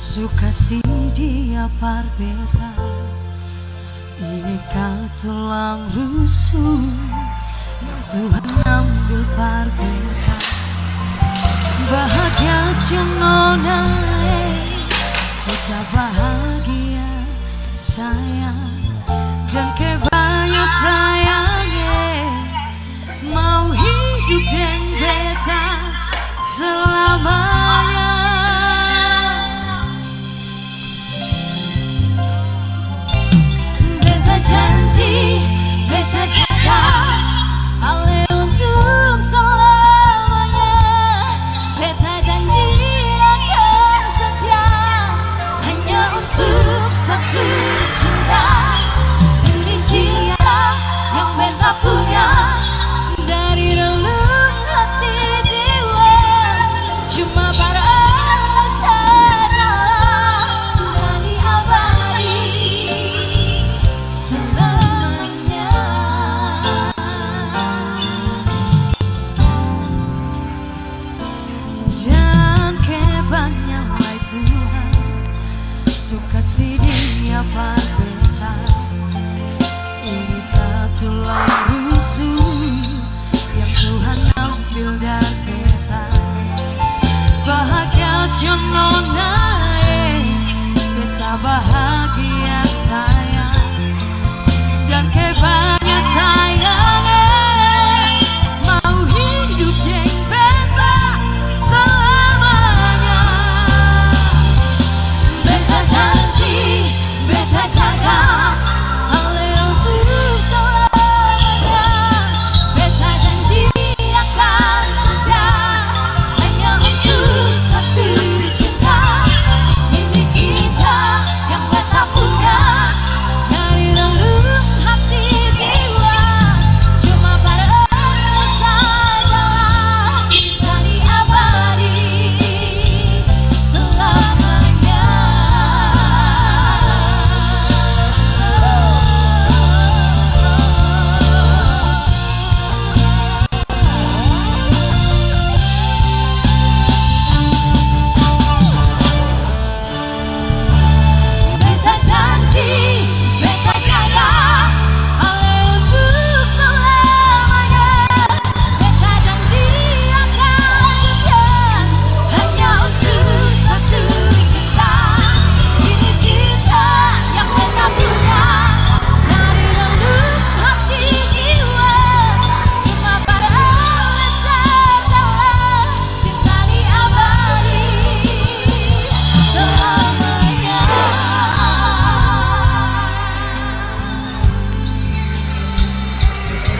Suka si dia berbeda. Ini kau tulang rusuk yang Tuhan ambil berbeda. Bahagia sionona, kita bahagia sayang. Dan kebanyak sayangnya mau hidup yang beda selamanya. Beta janji, beta jaga Ale untuk selamanya. Beta janji akan setia hanya untuk satu cinta. Ini cinta yang beta punya dari dalam hati jiwa. Cuma para Allah sajalah jadi abadi selamanya. Jangan kebanyakan Tuhan, suka si dia berbeda. Ini tak tulang rusuk yang Tuhan ambil dari beta. Bahagia sionona, beta bahagia sayang. Dan kebanyak sayang mau hidup yang beta selamanya. Beta janji, beta jaga Ale untuk selamanya. Beta janji akan setia hanya untuk satu cinta. Ini cinta yang beta punya dari dalam hati jiwa. Cuma pada Allah sajalah cinta diabadi selamanya. Beta janji, beta jaga Ale untuk selamanya. Beta janji akan setia hanya untuk satu cinta. Ini cinta yang beta punya dari dalam hati jiwa. Cuma pada Allah sajalah cinta diabadi selamanya.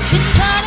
Cinta